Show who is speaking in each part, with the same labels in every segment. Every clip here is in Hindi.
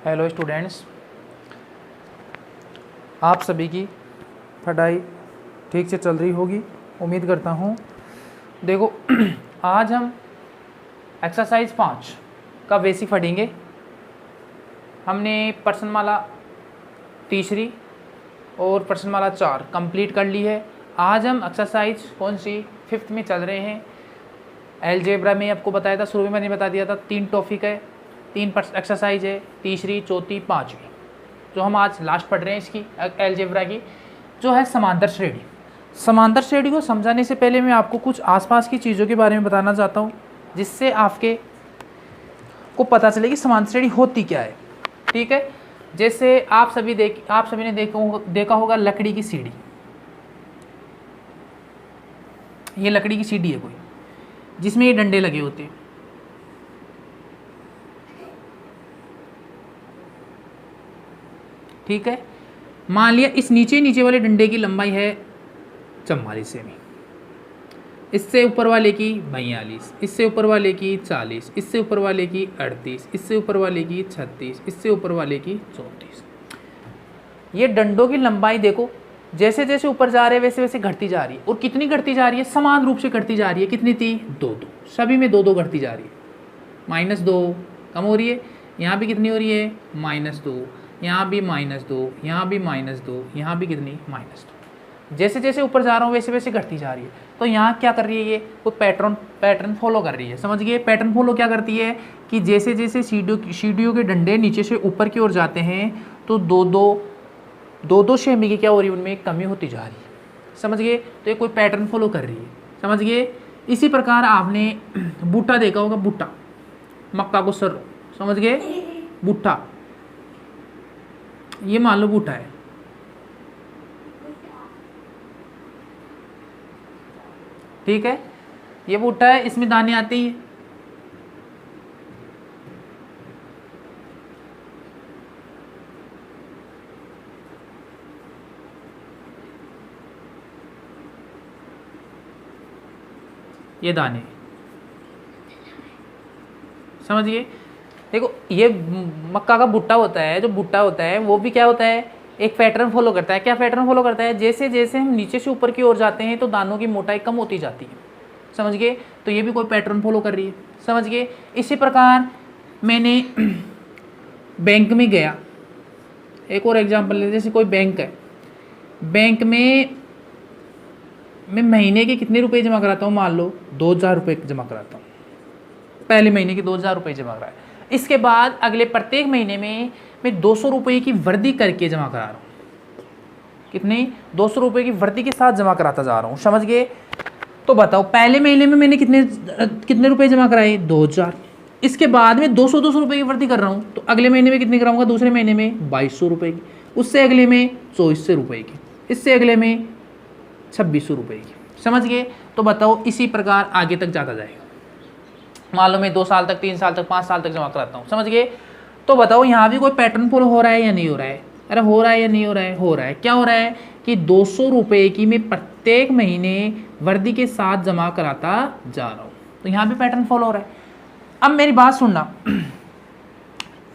Speaker 1: हेलो स्टूडेंट्स, आप सभी की पढ़ाई ठीक से चल रही होगी उम्मीद करता हूँ। देखो आज हम एक्सरसाइज 5 का बेसिक पढ़ेंगे। हमने प्रश्नमाला तीसरी और प्रश्नमाला 4 कंप्लीट कर ली है। आज हम एक्सरसाइज कौन सी 5th में चल रहे हैं। अलजेब्रा में आपको बताया था, शुरू में मैंने बता दिया था 3 टॉपिक है, 3 एक्सरसाइज है, तीसरी, चौथी, पाँचवीं, जो हम आज लास्ट पढ़ रहे हैं इसकी अलजेब्रा की, जो है समांतर श्रेणी। समांतर श्रेणी को समझाने से पहले मैं आपको कुछ आसपास की चीज़ों के बारे में बताना चाहता हूँ, जिससे आपके को पता चले कि समांतर श्रेणी होती क्या है। ठीक है, जैसे आप सभी ने देखा होगा लकड़ी की सीढ़ी। ये लकड़ी की सीढ़ी है कोई, जिसमें ये डंडे लगे होते हैं। ठीक है, मान लिया इस नीचे वाले डंडे की लंबाई है 44 सेमी, इससे ऊपर वाले की 42, इससे ऊपर वाले की 40, इससे ऊपर वाले की 38, इससे ऊपर वाले की 36, इससे ऊपर वाले की 34। ये डंडों की लंबाई देखो, जैसे जैसे ऊपर जा रहे हैं वैसे वैसे घटती जा रही है। और कितनी घटती जा रही है? समान रूप से घटती जा रही है। कितनी थी? 2-2, सभी में 2-2 घटती जा रही है। -2 कम हो रही है, यहाँ भी कितनी हो रही है? -2, यहाँ भी -2, यहाँ भी -2, यहाँ भी कितनी? -2। जैसे जैसे ऊपर जा रहा हूँ वैसे वैसे घटती जा रही है। तो यहाँ क्या कर रही है? ये कोई पैटर्न फॉलो कर रही है। समझ गए? पैटर्न फॉलो क्या करती है कि जैसे जैसे सीढ़ियों के डंडे नीचे से ऊपर की ओर जाते हैं तो 2-2 सेमी की क्या हो रही है? उनमें कमी होती जा रही है। समझ गए? तो ये कोई पैटर्न फॉलो कर रही है। समझ गए? इसी प्रकार आपने बूटा देखा होगा, बूटा, मक्का को सर, समझ गए? बूटा, ये मान लो बूटा है। ठीक है, ये बूटा है, इसमें दाने आते हैं। ये दाने, समझिए? देखो, ये मक्का का भुट्टा होता है, जो भुट्टा होता है वो भी क्या होता है? एक पैटर्न फॉलो करता है। क्या पैटर्न फॉलो करता है? जैसे जैसे हम नीचे से ऊपर की ओर जाते हैं तो दानों की मोटाई कम होती जाती है। समझ गए? तो ये भी कोई पैटर्न फॉलो कर रही है। समझ गए? इसी प्रकार मैंने बैंक में गया, एक और एग्जाम्पल ले, जैसे कोई बैंक है, बैंक में मैं महीने के कितने रुपए जमा कराता हूँ? मान लो 2000 रुपये जमा कराता हूँ। पहले महीने के 2000 रुपये जमा कराए, इसके बाद अगले प्रत्येक महीने में मैं 200 रुपये की वृद्धि करके जमा करा रहा हूँ। कितनी? 200 रुपये की वृद्धि के साथ जमा कराता जा रहा हूँ। समझ गए? तो बताओ, पहले महीने में मैंने कितने रुपए जमा कराए? 2000। इसके बाद में 200 रुपये की वृद्धि कर रहा हूँ, तो अगले महीने में कितनी कराऊंगा? दूसरे महीने में 2200 रुपये की, उससे अगले में 2400 रुपये की, इससे अगले में 2600 रुपये की। समझ गए? तो बताओ, इसी प्रकार आगे तक जाता जाएगा। मान लो मैं 2 साल तक, 3 साल तक, 5 साल तक जमा कराता हूँ। समझ गए? तो बताओ, यहाँ भी कोई पैटर्न फॉलो हो रहा है या नहीं हो रहा है? अरे हो रहा है या नहीं हो रहा है? हो रहा है। क्या हो रहा है कि 200 रुपये की मैं प्रत्येक महीने वृद्धि के साथ जमा कराता जा रहा हूँ। तो यहाँ भी पैटर्न फॉलो हो रहा है। अब मेरी बात सुनना,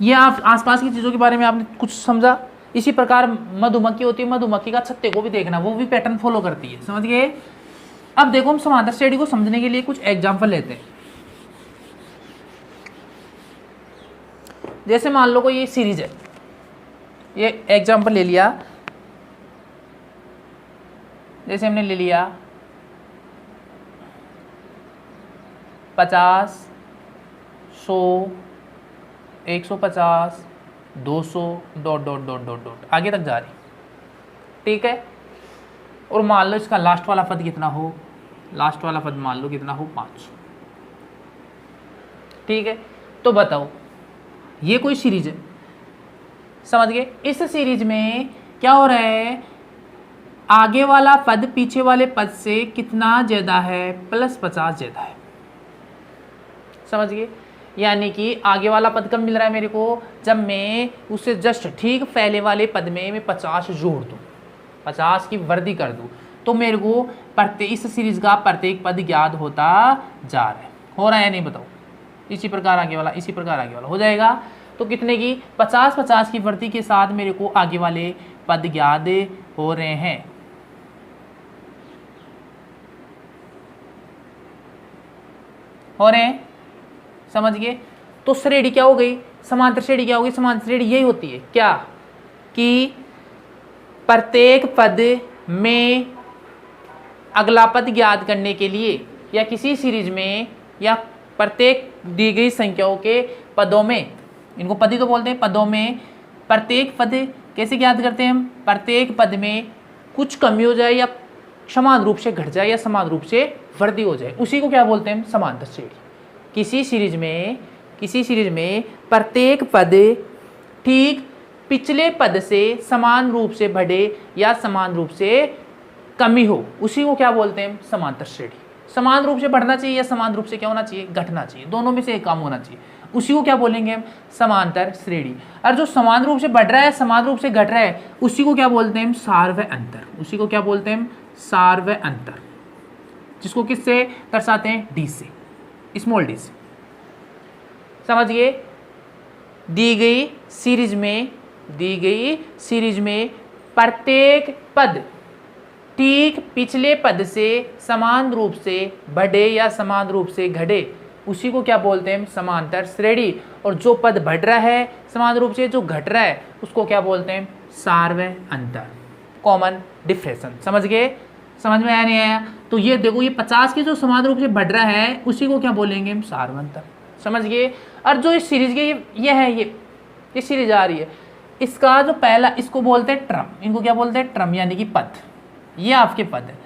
Speaker 1: ये आप आसपास की चीज़ों के बारे में आपने कुछ समझा। इसी प्रकार मधुमक्खी होती है, मधुमक्खी का छत्ते को भी देखना, वो भी पैटर्न फॉलो करती है। समझ गए? अब देखो, हम समांतर श्रेणी को समझने के लिए कुछ एग्जाम्पल लेते हैं। जैसे मान लो कोई ये सीरीज है, ये एग्जाम्पल ले लिया, जैसे हमने ले लिया 50, 100, 150, 200, ... आगे तक जा रही। ठीक है, और मान लो इसका लास्ट वाला पद कितना हो? लास्ट वाला पद मान लो कितना हो? 5। ठीक है, तो बताओ, ये कोई सीरीज है। समझ गए? इस सीरीज में क्या हो रहा है? आगे वाला पद पीछे वाले पद से कितना ज्यादा है? +50 ज्यादा है। समझ गए? यानी कि आगे वाला पद कब मिल रहा है मेरे को? जब मैं उससे जस्ट ठीक पहले वाले पद में मैं 50 जोड़ दूँ, 50 की वृद्धि कर दूँ, तो मेरे को इस सीरीज का प्रत्येक पद ज्ञात होता जा रहा है। हो रहा है या नहीं बताओ? इसी प्रकार आगे वाला, इसी प्रकार आगे वाला हो जाएगा। तो कितने की 50-50 की वृद्धि के साथ मेरे को आगे वाले पद ज्ञात हो रहे हैं। समझ गए। तो श्रेणी क्या हो गई, समांतर श्रेणी क्या होगी, समांतर श्रेणी यही होती है क्या कि प्रत्येक पद में अगला पद ज्ञात करने के लिए या किसी सीरीज में या प्रत्येक दी गई संख्याओं के पदों में, इनको पद ही तो बोलते हैं, पदों में प्रत्येक पद कैसे ज्ञात करते हैं हम, प्रत्येक पद में कुछ कमी हो जाए या समान रूप से घट जाए या समान रूप से वृद्धि हो जाए, उसी को क्या बोलते हैं हम, समांतर श्रेणी। किसी सीरीज में प्रत्येक पद ठीक पिछले पद से समान रूप से बढ़े या समान रूप से कमी हो, उसी को क्या बोलते हैं, समांतर श्रेणी। समान रूप से बढ़ना चाहिए या समान रूप से क्या होना चाहिए, घटना चाहिए, दोनों में से एक काम होना चाहिए, उसी को क्या बोलेंगे हम, समांतर श्रेणी। और जो समान रूप से बढ़ रहा है समान रूप से घट रहा है उसी को क्या बोलते हैं हम, सार व अंतर। उसी को क्या बोलते हैं हम, सार व अंतर, जिसको किससे दर्शाते हैं, डी से, स्मॉल डी से। समझ गए। दी गई सीरीज में प्रत्येक पद ठीक पिछले पद से समान रूप से बढ़े या समान रूप से घटे, उसी को क्या बोलते हैं, समांतर श्रेणी। और जो पद बढ़ रहा है समान रूप से, जो घट रहा है उसको क्या बोलते हैं, सार व अंतर, कॉमन डिफरेंस। समझ गए, समझ में आया नहीं आया। तो ये देखो, ये 50 के जो समान रूप से बढ़ रहा है उसी को क्या बोलेंगे हम, सार व अंतर। समझ गए। और जो इस सीरीज के ये है, ये सीरीज आ रही है, इसका जो पहला, इसको बोलते हैं ट्रम, इनको क्या बोलते हैं, ट्रम, यानी कि पद। ये आपके पद है।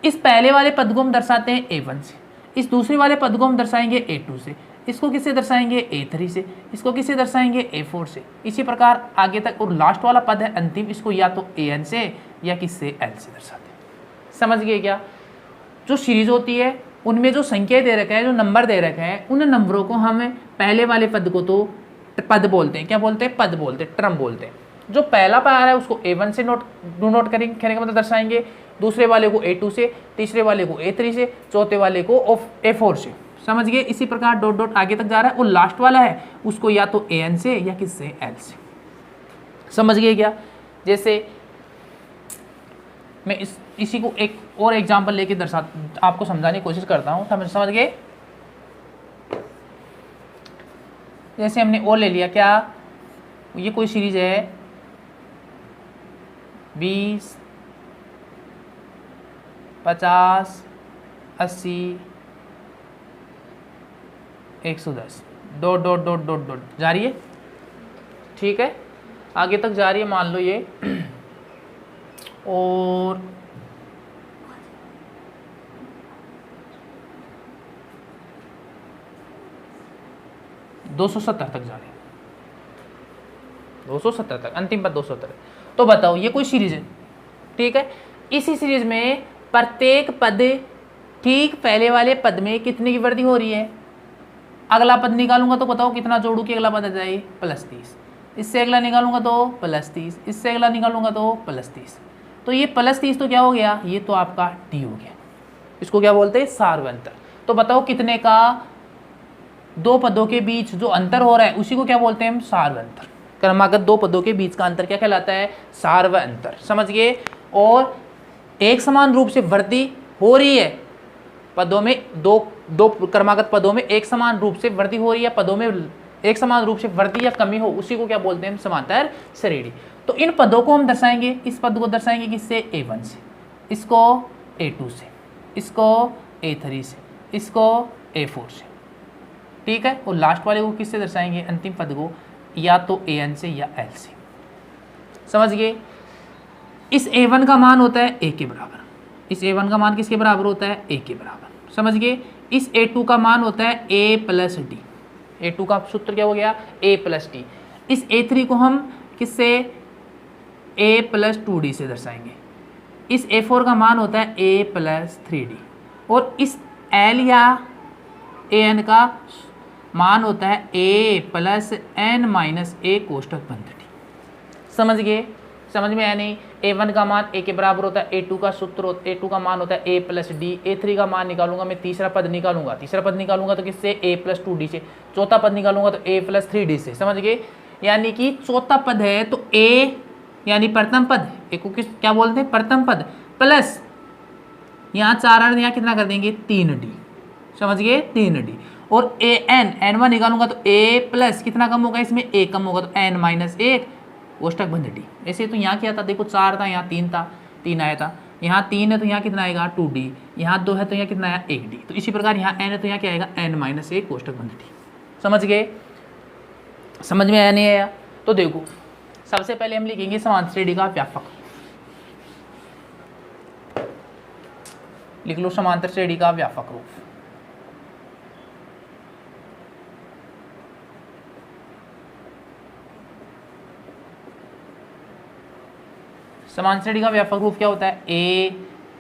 Speaker 1: इस पहले वाले पद को हम दर्शाते हैं A1 से, इस दूसरे वाले पद को हम दर्शाएंगे A2 से, इसको किससे दर्शाएंगे, A3 से, इसको किससे दर्शाएंगे, A4 से, इसी प्रकार आगे तक। और लास्ट वाला पद है अंतिम, इसको या तो AN से या किससे, L से दर्शाते हैं। समझ गए क्या। जो सीरीज होती है उनमें जो संख्या दे रखे हैं, जो नंबर दे रखे हैं, उन नंबरों को हम पहले वाले पद को तो पद बोलते हैं, क्या बोलते हैं, पद बोलते हैं, ट्रम बोलते हैं। जो पहला पार है उसको A1 से नोट करेंगे, कहने का मतलब दर्शाएंगे, दूसरे वाले को A2 से, तीसरे वाले को A3 से, चौथे वाले को A4 से। समझ गए। इसी प्रकार डॉट डॉट आगे तक जा रहा है। और लास्ट वाला है उसको या तो AN से या किससे, L से। समझ गए क्या। जैसे मैं इसी को एक और एग्जाम्पल लेके आपको समझाने की कोशिश करता हूँ, समझ गए। जैसे हमने और ले लिया, क्या, ये कोई सीरीज है 20, 50, 80, 110, dot dot dot dot dot जा रही है, ठीक है, आगे तक जा रही है, मान लो ये। और दो 270 तक जा रही है, 270 तक, अंतिम पद 270। तो बताओ ये कोई सीरीज है, ठीक है। इसी सीरीज में प्रत्येक पद ठीक पहले वाले पद में कितने की वृद्धि हो रही है। अगला पद निकालूंगा तो बताओ कितना जोड़ू कि अगला पद आ जाए, +30। इससे अगला निकालूंगा तो +30, इससे अगला निकालूंगा तो +30। तो ये +30 तो क्या हो गया, ये तो आपका डी हो गया। इसको क्या बोलते हैं, सार व अंतर। तो बताओ कितने का, दो पदों के बीच जो अंतर हो रहा है उसी को क्या बोलते हैं हम, सार व अंतर। क्रमागत दो पदों के बीच का अंतर क्या कहलाता है, सार व अंतर। समझ गए। और एक समान रूप से वृद्धि हो रही है पदों में, दो क्रमागत पदों में एक समान रूप से वृद्धि हो रही है, पदों में एक समान रूप से वृद्धि या कमी हो, उसी को क्या बोलते हैं हम, समांतर श्रेणी। तो इन पदों को हम दर्शाएंगे, इस पद को दर्शाएंगे किससे, A1 से, इसको A2 से, इसको A3 से, इसको A4 से, ठीक है। और लास्ट वाले को किससे दर्शाएंगे, अंतिम पद को या तो AN से या L से। समझ गए। इस A1 का मान होता है A के बराबर, इस A1 का मान किसके बराबर होता है, A के बराबर। समझ गए। इस A2 का मान होता है A + D, A2 का सूत्र क्या हो गया, A + D। इस A3 को हम किससे, A + 2D से दर्शाएंगे। इस A4 का मान होता है A + 3D। और इस L या AN का मान होता है A + n - A कोष्ठक बंद D। समझ गए, समझ में आया नहीं। A1 का मान A के बराबर होता है, A2 का सूत्र, A2 का मान होता है A + D। A3 का मान निकालूंगा मैं, तीसरा पद निकालूंगा तो किससे, A + 2D से। चौथा पद निकालूंगा तो A + 3D से। समझ गए। यानी कि चौथा पद है तो ए यानी प्रथम पद, ए को किस क्या बोलते हैं, प्रथम पद, प्लस यहाँ 4 यहाँ कितना कर देंगे 3d, समझ गए 3d, और ए एन एन वन निकालूंगा तो ए प्लस कितना कम होगा, इसमें ए कम होगा तो एन माइनस 1 कोष्टक बंद डी। ऐसे तो यहाँ क्या था, देखो 4 था यहाँ 3 था, 3 आया था, यहाँ 3 है तो यहाँ कितना आएगा 2d, यहाँ 2 है तो यहाँ कितना आया 1d, तो इसी प्रकार यहाँ n है तो यहाँ क्या आएगा n माइनस 1 कोष्टक बंद डी। समझ गए, समझ में आया नहीं आया? तो देखो सबसे पहले हम लिखेंगे समांतर श्रेणी का व्यापक, लिख लो समांतर श्रेणी का व्यापक रूप। समांतर श्रेणी का व्यापक रूप क्या होता है, A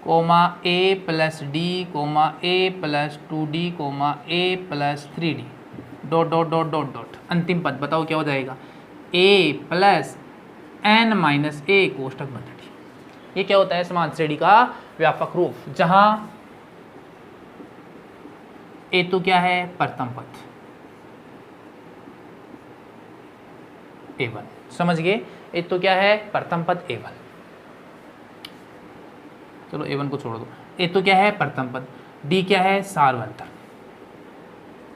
Speaker 1: comma A plus D comma A plus 2d comma A plus 3d dot dot dot dot dot, अंतिम पद बताओ क्या हो जाएगा, ए प्लस एन माइनस 1 कोष्टक बंद डी। ये क्या होता है समांतर श्रेणी का व्यापक रूप, जहां ए तो क्या है प्रथम पद a1, समझ गए, ए तो क्या है प्रथम पद a1, चलो a1 को छोड़ दो, ए तो क्या है प्रथम पद, डी क्या है सार्वंतर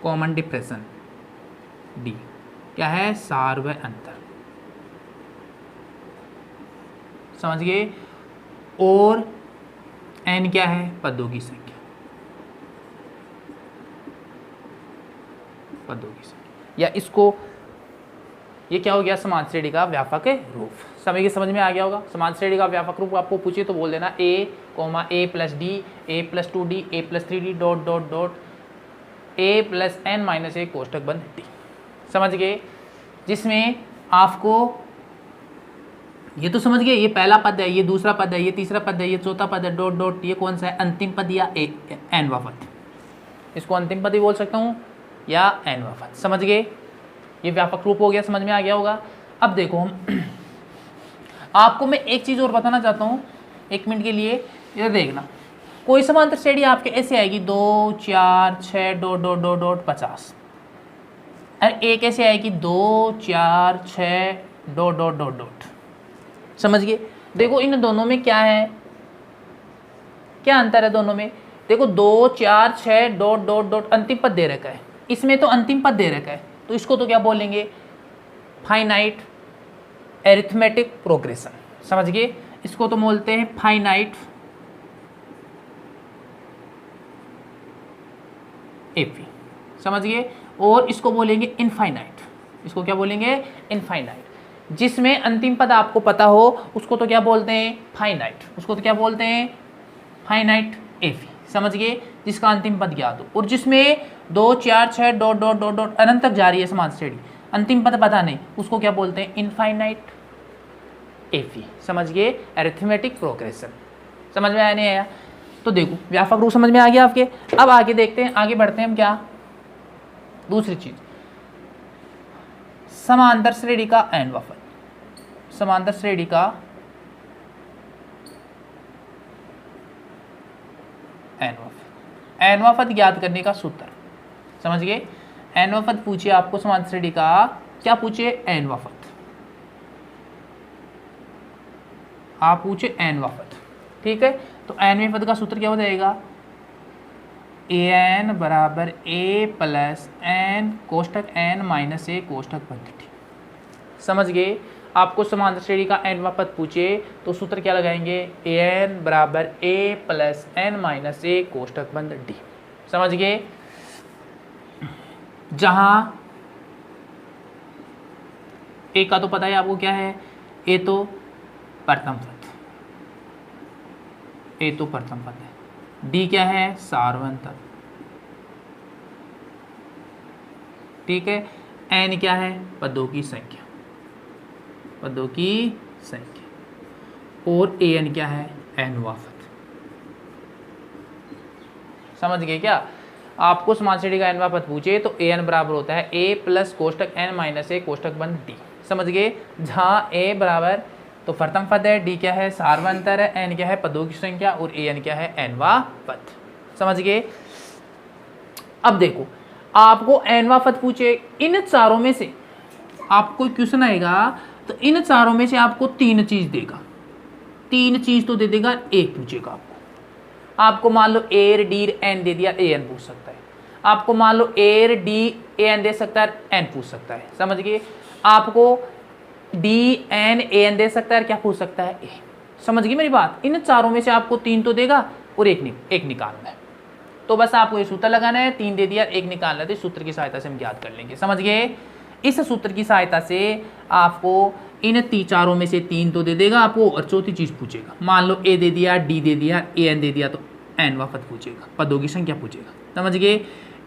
Speaker 1: कॉमन डिप्रेशन, डी क्या है सार्व अंतर, समझ गए, और एन क्या है पदों की संख्या, पदों की संख्या, या इसको ये क्या हो गया समांतर श्रेणी का व्यापक रूप। समझ में आ गया होगा। समांतर श्रेणी का व्यापक रूप आपको पूछे तो बोल देना A comma A plus D A plus 2d A plus 3d dot dot dot A plus N minus 1 कोष्टक बंद डी। समझ गए, जिसमें आपको ये तो समझ गए, ये पहला पद है, ये दूसरा पद है, ये तीसरा पद है, ये चौथा पद है, डॉट डॉट, ये कौन सा है अंतिम पद या एनवा पद, इसको अंतिम पद ही बोल सकता हूँ या एनवा पद। समझ गए, ये व्यापक रूप हो गया, समझ में आ गया होगा। अब देखो हम आपको मैं एक चीज़ और बताना चाहता हूँ, 1 मिनट के लिए ये देखना, कोई समांतर श्रेणी आपके ऐसे आएगी 2 4 6 डॉट डॉट डॉट डॉट 50, और एक ऐसे आएगी 2 4 6 डॉट डॉट डॉट डॉट। समझ गए, देखो इन दोनों में क्या है, क्या अंतर है दोनों में, देखो 2 4 6 डॉट डॉट डॉट अंतिम पद दे रखा है, इसमें तो अंतिम पद दे रखा है, तो इसको तो क्या बोलेंगे फाइनाइट एरिथमेटिक प्रोग्रेशन। समझ गए, इसको तो बोलते हैं फाइनाइट एपी। समझ गए, और इसको बोलेंगे इनफाइनाइट, इसको क्या बोलेंगे इनफाइनाइट, जिसमें अंतिम पद आपको पता हो उसको तो क्या बोलते हैं फाइनाइट, उसको तो क्या बोलते हैं फाइनाइट एफी। समझ गए, जिसका अंतिम पद ज्ञात हो, और जिसमें 2 4 6 डॉट डॉट डॉट डॉट अनंत तक जा रही है समांतर श्रेणी, अंतिम पद पता नहीं, उसको क्या बोलते हैं इनफाइनाइट एफी। समझ गए, अरिथमेटिक प्रोग्रेशन। समझ में आया नहीं आया? तो देखो व्यापक रूप समझ में आ गया आपके। अब आगे देखते हैं, आगे बढ़ते हैं हम क्या, दूसरी चीज समांतर श्रेणी का एनवा पद, समांतर श्रेणी का एनवा पद, एनवा पद ज्ञात करने का सूत्र। समझ गए, एनवा पद पूछिए आपको समांतर श्रेणी का, क्या पूछे एनवा पद, आप पूछे एनवा पद, ठीक है। तो एनवे पद का सूत्र क्या हो जाएगा, ए एन बराबर ए प्लस एन कोष्टक एन माइनस ए कोष्टक बंद टी। समझ गए, आपको समांतर श्रेणी का एनवा पद पूछे तो सूत्र क्या लगाएंगे, ए एन बराबर ए प्लस एन माइनस ए कोष्टक बंद डी। समझ गए, जहां ए का तो पता है आपको क्या है, ए तो प्रथम पद, ए तो प्रथम पद है, डी क्या है सार्वंतर, ठीक है, एन क्या है पदों की संख्या, पदों की संख्या, और ए एन क्या है एनवा पद। समझ गए क्या, आपको समांतर श्रेणी का एनवा पद पूछे तो ए एन बराबर होता है ए प्लस कोष्टक एन माइनस ए कोष्टक बंद डी। समझ गए, जहां ए बराबर तो प्रथम पद है, डी क्या है सार्वंतर है, एन क्या है पदों की संख्या, और ए एन क्या है एनवा पद। समझ गए, अब देखो आपको एनवा पद पूछे, इन चारों में से आपको क्वेश्चन आएगा तो इन चारों में से आपको 3 चीज देगा, 3 चीज तो दे देगा, एक पूछेगा आपको मान लो एर डी एन दे दिया, ए एन पूछ सकता है। आपको मान लो एर डी ए एन दे सकता है, एन पूछ सकता है, समझ गए। आपको डी एन ए एन दे सकता है, क्या पूछ सकता है, ए। समझ गई मेरी बात। इन चारों में से आपको 3 तो देगा और एक निकालना है। तो बस आपको ये सूत्र लगाना है, 3 दे दिया, एक निकालना है, तो इस सूत्र की सहायता से हम ज्ञात कर लेंगे। समझ गए। इस सूत्र की सहायता से आपको इन चारों में से 3 तो दे देगा आपको और चौथी चीज पूछेगा। मान लो ए दे दिया, डी दे दिया, ए एन दे दिया, तो एन वफत पूछेगा, पदों की संख्या पूछेगा। समझ गए।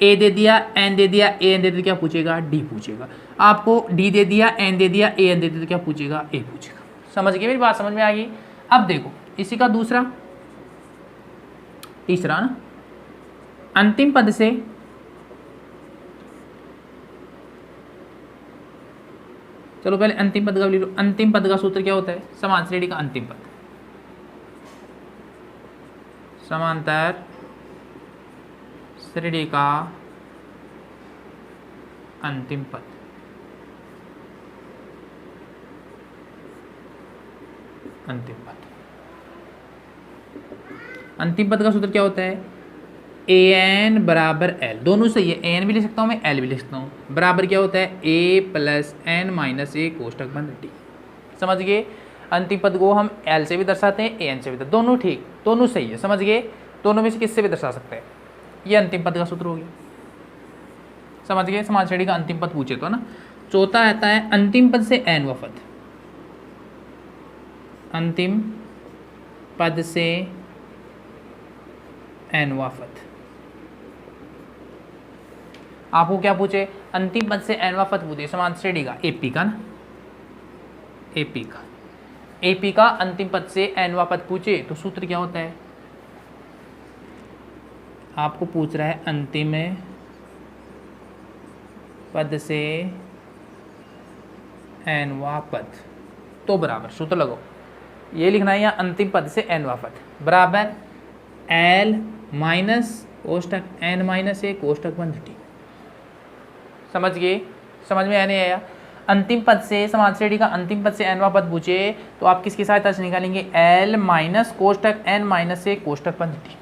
Speaker 1: ए दे दिया, एन दे दिया, ए एन दे दिया, क्या पूछेगा, डी पूछेगा। आपको डी दे दिया, एन दे दिया, ए एन दे दिया, तो क्या पूछेगा, ए पूछेगा। समझ गए मेरी बात, समझ में आ गई। अब देखो इसी का तीसरा ना, अंतिम पद से चलो पहले अंतिम पद का लिख लो। अंतिम पद का सूत्र क्या होता है, समान श्रेणी का अंतिम पद, समांतर श्रेणी का अंतिम पद। अंतिम पद का सूत्र क्या होता है, ए एन बराबर एल, दोनों सही है, ए एन भी लिख सकता हूँ मैं, एल भी लिख सकता हूँ। बराबर क्या होता है, ए प्लस एन माइनस ए कोष्टक बंद टी। समझ गए। अंतिम पद को हम एल से भी दर्शाते हैं, ए एन से भी, दोनों ठीक, दोनों सही है। समझ गए। दोनों में से किससे भी दर्शा सकते हैं। ये अंतिम पद का सूत्र हो गया। समझ गए। समान श्रेणी का अंतिम पद पूछे तो ना। चौथा आता है अंतिम पद से एन वफद, अंतिम पद से एन वफद। आपको क्या पूछे, अंतिम पद से एन वफद पूछे, समान श्रेणी का एपी का ना, एपी का अंतिम पद से एन वफद पूछे तो सूत्र क्या होता है। आपको पूछ रहा है अंतिम पद से एन वफद, तो बराबर सूत्र लगो, ये लिखना है, या अंतिम पद से एन वफद बराबर एल माइनस कोष्टक एन माइनस ए कोष्टक बंद टी। समझ गए। समझ में आने आया। अंतिम पद से, समान श्रेणी का अंतिम पद से एनवा पद पूछे तो आप किसकी सहायता से निकालेंगे, एल माइनस कोष्टक एन माइनस ए कोष्टक बंद टी।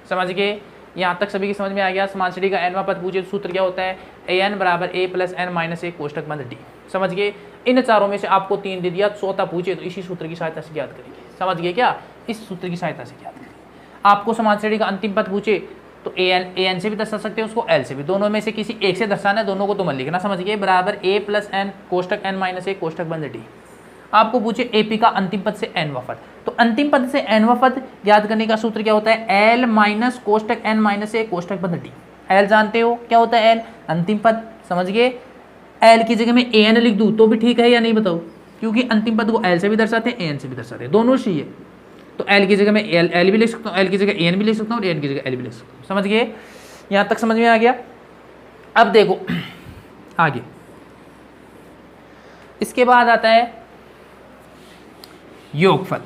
Speaker 1: समझ गए। यहाँ तक सभी की समझ में आ गया। समान श्रेणी का एनवा पद पूछे तो सूत्र क्या होता है, ए एन बराबर ए प्लस एन माइनस ए कोष्टक बंद टी। समझ गए। इन चारों में से आपको 3 दे दिया, चौथा पूछे तो इसी सूत्र की सहायता से ज्ञात करेंगे। समझ गए क्या, इस सूत्र की सहायता से ज्ञात करेंगे। आपको समान श्रेणी का अंतिम पद पूछे तो ए एन से भी दर्शा सकते हैं, उसको एल से भी, दोनों में से किसी एक से दर्शाना है, दोनों को तो मत लिखना। समझ गए। बराबर ए प्लस एन कोष्टक एन माइनस ए कोष्टक बंद टी। आपको पूछे एपी का अंतिम पद से एन वफद, तो अंतिम पद से एन वफद ज्ञात करने का सूत्र क्या होता है, एल माइनस कोष्टक एन माइनस ए कोष्टक बंद टी। एल जानते हो क्या होता है, एल अंतिम पद। समझ गए। एल की जगह में ए एन लिख दूँ तो भी ठीक है या नहीं बताओ, क्योंकि अंतिम पद को एल से भी दर्शाते हैं, ए एन से भी दर्शाते हैं, दोनों सही है। तो एल की जगह में एल भी लिख सकता हूँ, एल की जगह ए एन भी लिख सकता हूँ और ए एन की जगह एल भी लिख सकता हूँ। समझ गए। यहाँ तक समझ में आ गया। अब देखो आगे, इसके बाद आता है योगफल,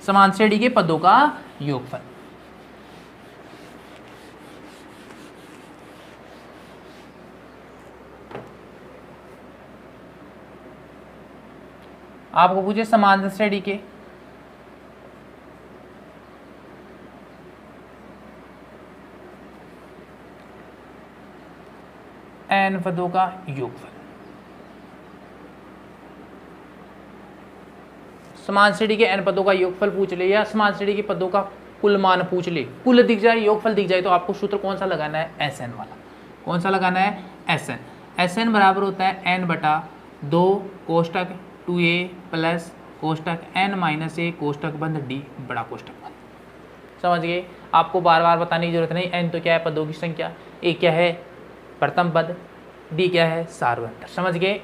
Speaker 1: समान श्रेणी के पदों का योगफल। आपको पूछे समान श्रेणी के एन पदों का योगफल। समान श्रेणी के एन पदों का योगफल पूछ ले या समान श्रेणी के पदों का कुल मान पूछ ले, कुल दिख जाए, योगफल दिख जाए, तो आपको सूत्र कौन सा लगाना है, एस एन वाला। कौन सा लगाना है, एस एन। एस एन बराबर होता है एन बटा 2 कोष्टक 2a प्लस कोष्टक एन माइनस ए कोष्टक बंद डी बड़ा कोष्टक बंद। समझ गए। आपको बार बार बताने की जरूरत नहीं। एन तो क्या है, पदों की संख्या, ए क्या है, प्रथम पद, डी क्या है, सार्वत्रिक। समझ गए।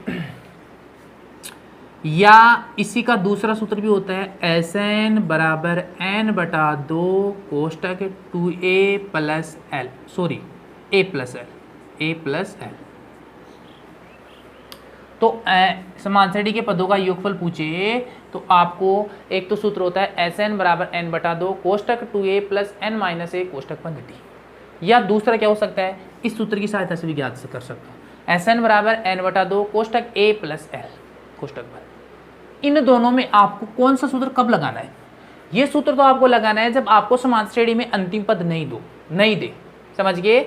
Speaker 1: या इसी का दूसरा सूत्र भी होता है, एस एन बराबर एन बटा 2 कोष्टक 2a प्लस एल, सॉरी ए प्लस एल। तो समान श्रेणी के पदों का योगफल पूछे तो आपको एक तो सूत्र होता है एस एन बराबर एन बटा 2 कोष्टक 2a प्लस एन माइनस ए कोष्टक बंद टी। या दूसरा क्या हो सकता है, इस सूत्र की सहायता से भी ज्ञात कर सकता हूँ। एस एन बराबर एन बटा 2 कोष्टक ए प्लस एल कोष्टक बंद। इन दोनों में आपको कौन सा सूत्र कब लगाना है? ये सूत्र तो आपको लगाना है जब आपको समान श्रेणी में अंतिम पद नहीं दे, समझ गए?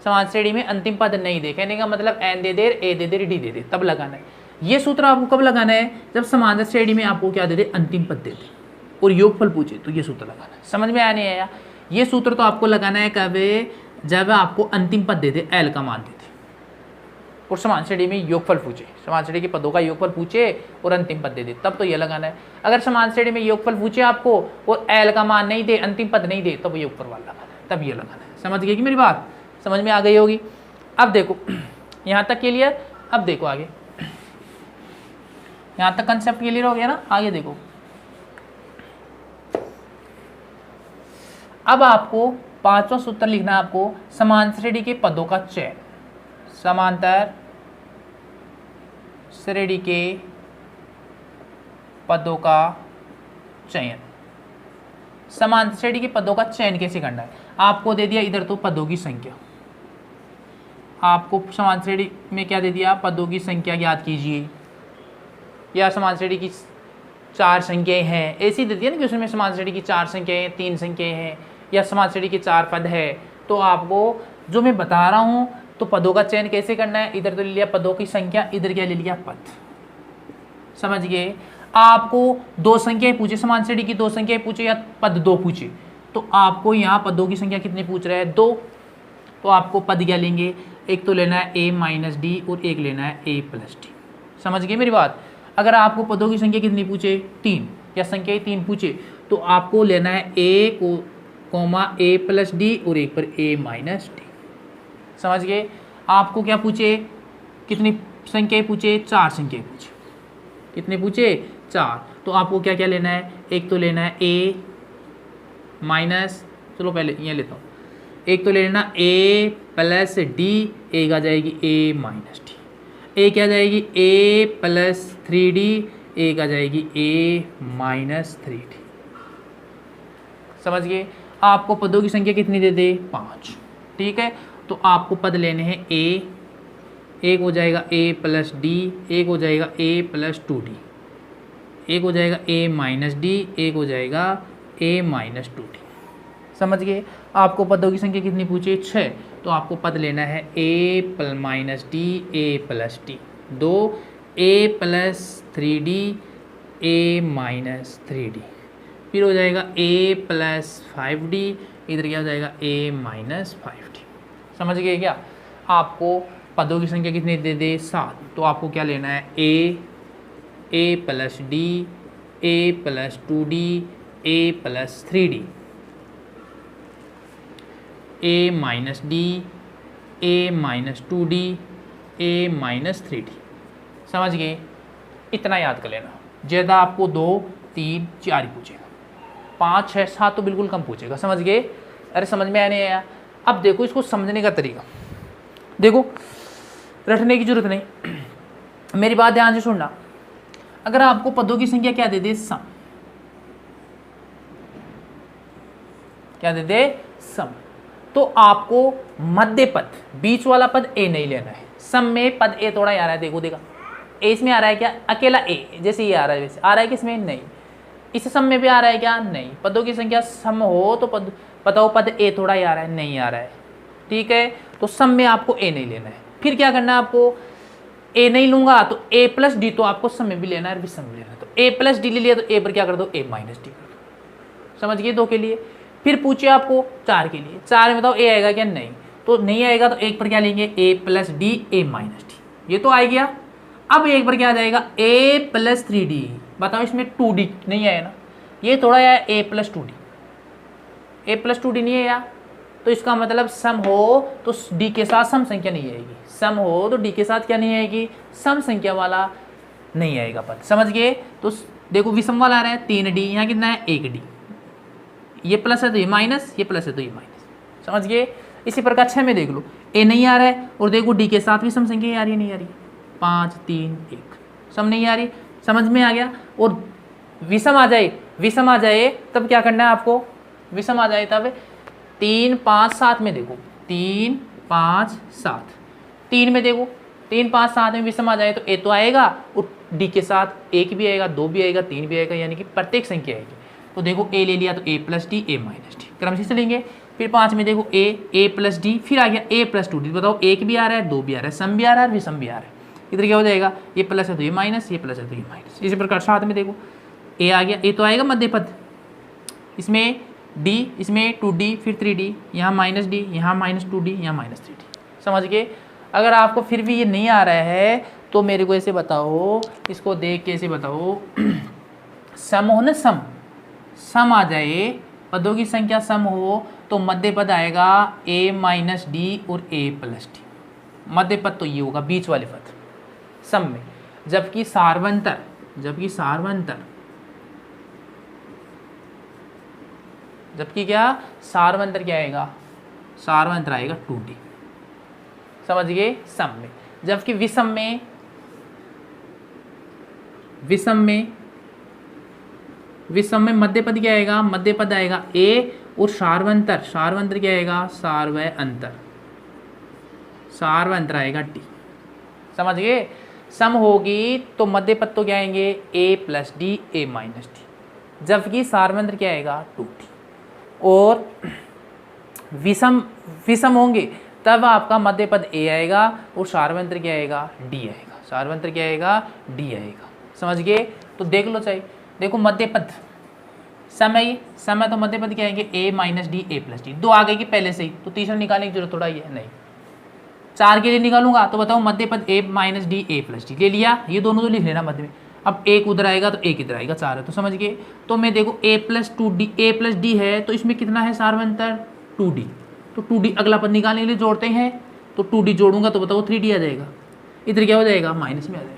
Speaker 1: समान श्रेणी में अंतिम पद नहीं दे, कहने का मतलब एन दे दे, ए दे दे, डी दे दे, तब लगाना है। ये सूत्र आपको कब लगाना है? जब समान श्रेणी में आपको क्या दे दे? अंतिम पद दे दे और योगफल पूछे, तो ये सूत्र लगाना है। समझ में आने आया? ये सूत्र तो आपको लगाना है कब? जब आपको अंतिम पद दे दे, एल का मान दे दे और समान श्रेणी में योगफल पूछे, समान श्रेणी के पदों का योगफल पूछे और अंतिम पद दे दे, तब तो ये लगाना है। अगर समान श्रेणी में योगफल पूछे आपको और एल का मान नहीं दे, अंतिम पद नहीं दे, तब ये ऊपर वाला लगाना है, तब ये लगाना है। समझ गए कि मेरी बात समझ में आ गई होगी? अब देखो यहाँ तक क्लियर। अब देखो आगे, यहाँ तक कंसेप्ट क्लियर हो गया ना? आगे देखो, अब आपको पांचवा सूत्र लिखना है आपको, समान श्रेणी के पदों का चयन। समांतर श्रेणी के पदों का चयन। समान श्रेणी के पदों का चयन कैसे करना है? आपको दे दिया इधर तो पदों की संख्या, आपको समान श्रेणी में क्या दे दिया? पदों की संख्या ज्ञात कीजिए, या समान श्रेणी की 4 संख्याएं हैं, ऐसी दे दिया ना कि उसमें समान श्रेणी की 4 संख्याएं, 3 संख्याएं हैं, या समान श्रेणी के 4 पद है। तो आपको जो मैं बता रहा हूँ, तो पदों का चयन कैसे करना है? इधर तो ले लिया पदों की संख्या, इधर क्या ले लिया? पद। समझ गए? आपको 2 संख्याएं पूछे, समान श्रेणी की 2 संख्याएं पूछे या पद 2 पूछे, तो आपको यहाँ पदों की संख्या कितनी पूछ रहा है? 2। तो आपको पद क्या लेंगे? एक तो लेना है a माइनस डी और एक लेना है a प्लस डी। समझ गए मेरी बात? अगर आपको पदों की संख्या कितनी पूछे? 3, या संख्याएं 3 पूछे, तो आपको लेना है a को a प्लस डी और एक पर a माइनस डी। समझ गए? आपको क्या पूछे? कितनी संख्याएं पूछे? 4 संख्याएं पूछे। कितने पूछे? 4। तो आपको क्या क्या लेना है? एक तो लेना है a माइनस, चलो पहले ये लेता हूँ, एक तो ले लेना a प्लस डी, एक आ जाएगी a माइनस डी, एक आ जाएगी a प्लस 3d, एक आ जाएगी a माइनस 3d। समझ गए? आपको पदों की संख्या कितनी दे दे? 5। ठीक है, तो आपको पद लेने हैं a, एक हो जाएगा a प्लस डी, एक हो जाएगा a प्लस 2d, एक हो जाएगा a माइनस डी, एक हो जाएगा a माइनस 2d। समझ गए? आपको पदों की संख्या कितनी पूछी? 6। तो आपको पद लेना है a plus minus D, a plus D, 2 a plus 3d, a minus 3d, फिर हो जाएगा a प्लस 5d, इधर क्या हो जाएगा? a minus 5d। समझ गए क्या? आपको पदों की संख्या कितनी दे दे? 7। तो आपको क्या लेना है? a plus D, a plus 2d, a plus 3d, a minus D, a minus 2d, a minus 3d। समझ गए? इतना याद कर लेना। ज़्यादा आपको 2, 3, 4 ही पूछेगा, 5, 6, 7 तो बिल्कुल कम पूछेगा। समझ गए? अरे समझ में आने आया? अब देखो इसको समझने का तरीका, देखो रटने की जरूरत नहीं, मेरी बात ध्यान से सुनना। अगर आपको पदों की संख्या क्या दे दे? सम। क्या दे दे? सम। तो आपको मध्य पद, बीच वाला पद a नहीं लेना है। सम में पद a थोड़ा आ रहा है, देखो देखा a इसमें आ रहा है क्या? अकेला a, जैसे ये आ रहा है वैसे आ रहा है, किसमें? नहीं। इस सम में भी आ रहा है क्या? नहीं। पदों की संख्या सम हो तो पद बताओ, पद a थोड़ा आ रहा है, नहीं आ रहा है। ठीक है, तो सम में आपको a नहीं लेना है। फिर क्या करना है आपको? a नहीं लूंगा तो a प्लस डी, तो आपको सम में भी लेना है, विषम में लेना है। तो a प्लस डी ले लिया, तो a पर क्या कर दो? a माइनस डी कर दो। समझ गए? 2 के लिए। फिर पूछे आपको 4 के लिए, 4 में बताओ a आएगा क्या? नहीं। तो नहीं आएगा तो एक पर क्या लेंगे? a plus D, a minus D, ये तो आ गया। अब एक पर क्या आ जाएगा? a plus 3d। बताओ इसमें 2d नहीं आया ना, ये थोड़ा आया a plus 2d, a plus 2d नहीं आया, तो इसका मतलब सम हो तो d के साथ सम संख्या नहीं आएगी, सम हो तो d के साथ क्या नहीं आएगी? सम संख्या वाला नहीं आएगा पद। समझ गए? तो देखो विषम वाला आ रहा है 3d, यहाँ कितना है? 1d, ये प्लस है तो ये माइनस, ये प्लस है तो ये माइनस। समझ गए? इसी प्रकार 6 में देख लो a नहीं आ रहा है, और देखो d के साथ भी सम संख्या आ रही है, नहीं आ रही? 5, 3, 1 सम नहीं आ रही। समझ में आ गया? और विषम आ जाए, विषम आ जाए तब क्या करना है आपको? विषम आ जाए तब 3, 5, 7 में देखो, 3, 5, 7, 3 में देखो 3 5 7 में विषम आ जाए तो ए तो आएगा और डी के साथ 1 भी आएगा, 2 भी आएगा, 3 भी आएगा, यानी कि प्रत्येक संख्या आएगी। तो देखो ए ले लिया तो ए प्लस डी, ए माइनस डी, क्रम से चलेंगे। फिर 5 में देखो ए प्लस डी, फिर आ गया ए प्लस 2डी। बताओ 1 भी आ रहा है, 2 भी आ रहा है, सम भी आ रहा है, विषम भी आ रहा है। इधर क्या हो जाएगा, ये प्लस है तो ये माइनस, ये प्लस है तो ये माइनस। इसी प्रकार 7 में देखो ए आ गया, ए तो आएगा मध्य पद, इसमें डी, इसमें 2d, फिर 3d, यहाँ माइनस डी, यहाँ माइनस 2d, यहाँ माइनस 3d। समझ गए। अगर आपको फिर भी ये नहीं आ रहा है तो मेरे को ऐसे बताओ, इसको देख के ऐसे बताओ सम हो ना, सम आ जाए, पदों की संख्या सम हो तो मध्य पद आएगा a माइनस डी और a प्लस डी। मध्य पद तो ये होगा बीच वाले पद सम में। जबकि सार्वंतर क्या आएगा, सार्वंतर आएगा 2d। समझ गए, सम में। जबकि विषम में मध्य पद क्या आएगा, मध्य पद आएगा a और सार्वंतर क्या आएगा, सार्वंतर आएगा d। समझ गए। सम होगी तो मध्य पद तो क्या आएंगे, a plus D, a minus D. जबकि सार्वंतर क्या आएगा, 2d। और विषम होंगे तब आपका मध्य पद a आएगा और सार्वंतर क्या आएगा, d आएगा, समझ गए। तो देख लो, चाहिए देखो मध्य पद सम है तो मध्य पद क्या आएंगे, a minus D, a plus D. 2 आ गई कि पहले से ही, तो तीसरा निकालने की जरूरत थोड़ा ही है नहीं। 4 के लिए निकालूंगा तो बताओ मध्य पद a minus D, a plus D ले लिया, ये दोनों तो लिख लेना मध्य में। अब एक उधर आएगा तो एक इधर आएगा, 4 है तो समझ गए। तो मैं देखो a plus 2d, a plus D है तो इसमें कितना है सार्वंतर, 2d। तो 2d अगला पद निकालने के लिए जोड़ते हैं, तो 2d जोड़ूंगा तो बताओ 3d आ जाएगा, इधर क्या हो जाएगा, माइनस में आ जाएगा।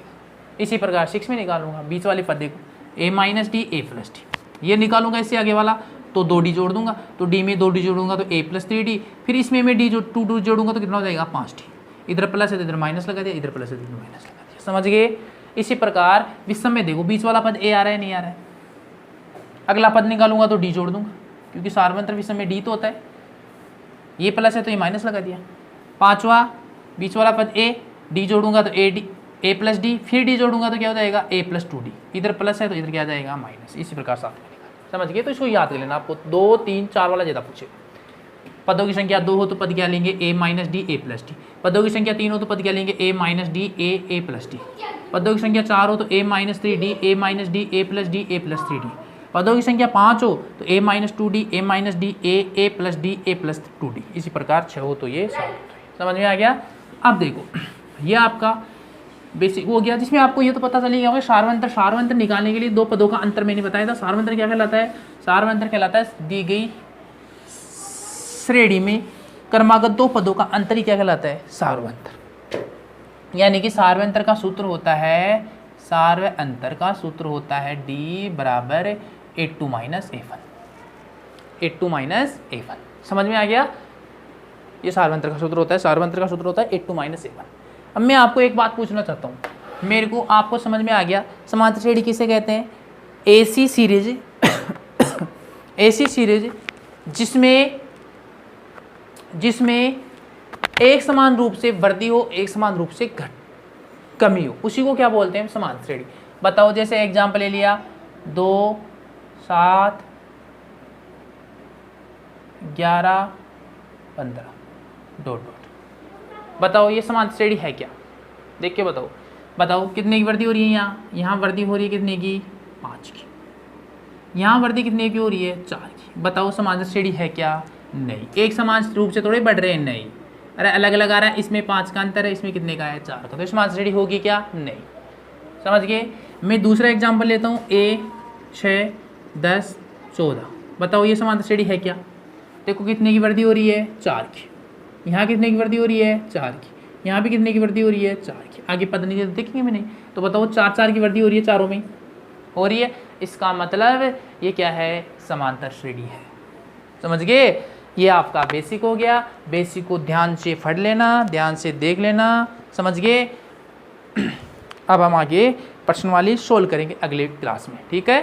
Speaker 1: इसी प्रकार 6 में निकालूंगा बीच वाले पद देखो a minus D, a plus D, ये निकालूंगा इससे आगे वाला तो 2d जोड़ दूंगा, तो d में 2d जोड़ूंगा तो a प्लस 3d, फिर इसमें मैं d 2 जोड़ूंगा तो कितना हो जाएगा, 5d। इधर प्लस है तो इधर माइनस लगा दिया, इधर प्लस है तो इधर माइनस लगा दिया। समझ गए। इसी प्रकार विषम में देखो बीच वाला पद a आ रहा है, नहीं आ रहा है, अगला पद निकालूंगा तो d जोड़ दूंगा, क्योंकि सार्वंतर विषम में d तो होता है, ये प्लस है तो ये माइनस लगा दिया। 5वां बीच वाला पद a, d जोड़ूंगा तो a प्लस डी, फिर d जोड़ूंगा तो क्या हो जाएगा, a प्लस 2d, इधर प्लस है तो इधर क्या आ जाएगा, माइनस। इसी प्रकार 7 में निकाल। समझ गए। तो इसको याद कर लेना, आपको 2 3 4 वाला ज़्यादा पूछे। पदों की संख्या 2 हो तो पद क्या लेंगे, a minus D, a plus D. पदों की संख्या 3 हो तो पद क्या लेंगे, a minus D, a plus D. पदों की संख्या 4 हो तो a minus 3d, a minus D, a plus D, a plus 3d। पदों की संख्या 5 हो तो a minus 2d, a minus D, a plus D, a plus 2d। इसी प्रकार 6 हो तो ये 7 होता है। समझ में आ गया। अब देखो ये आपका बेसिक हो गया, जिसमें आपको ये तो पता चल गया सार्वंतर निकालने के लिए 2 पदों का अंतर मैंने बताया था। सार्वंतर क्या कहलाता है, सार्वंतर कहलाता है दी गई श्रेणी में क्रमागत 2 पदों का अंतर ही क्या कहलाता है, सार्वंतर। यानी कि सार्वंतर का सूत्र होता है, सार्वंतर का सूत्र होता है d बराबर 8 माइनस a1। समझ में आ गया। ये सार्वंतर का सूत्र होता है, सार्वंतर का सूत्र होता है 8 माइनस a1। अब मैं आपको एक बात पूछना चाहता हूँ, मेरे को आपको समझ में आ गया समांतर श्रेणी किसे कहते हैं, ऐसी सीरीज जिसमें एक समान रूप से वृद्धि हो, एक समान रूप से कमी हो, उसी को क्या बोलते हैं, समांतर श्रेणी। बताओ जैसे एग्जाम्पल ले लिया 2 7 11 15 ... बताओ ये समांतर श्रेणी है क्या, देख के बताओ कितने की वृद्धि हो रही है, यहाँ वृद्धि हो रही है कितने की, 5 की। यहाँ वृद्धि कितने की हो रही है, 4 की। बताओ समांतर श्रेणी है क्या, नहीं। एक समान रूप से थोड़े बढ़ रहे हैं, नहीं। अरे अलग अलग आ रहा है, इसमें 5 का अंतर है, इसमें कितने का है, 4 का। तो समांतर श्रेणी होगी क्या, नहीं। समझ गए। मैं दूसरा एग्जाम्पल लेता हूँ, a 6 10 14। बताओ ये समांतर श्रेणी है क्या, देखो कितने की वृद्धि हो रही है, 4 की। यहाँ कितने की वृद्धि हो रही है, 4 की। यहाँ भी कितने की वृद्धि हो रही है, 4 की। आगे पद नहीं देखेंगे मैं नहीं, तो बताओ 4 की वृद्धि हो रही है, चारों में हो रही है। इसका मतलब ये क्या है, समांतर श्रेणी है। समझ गए। ये आपका बेसिक हो गया। बेसिक को ध्यान से पढ़ लेना, ध्यान से देख लेना। समझ गए। अब हम आगे प्रश्न वाली सोल्व करेंगे अगले क्लास में, ठीक है।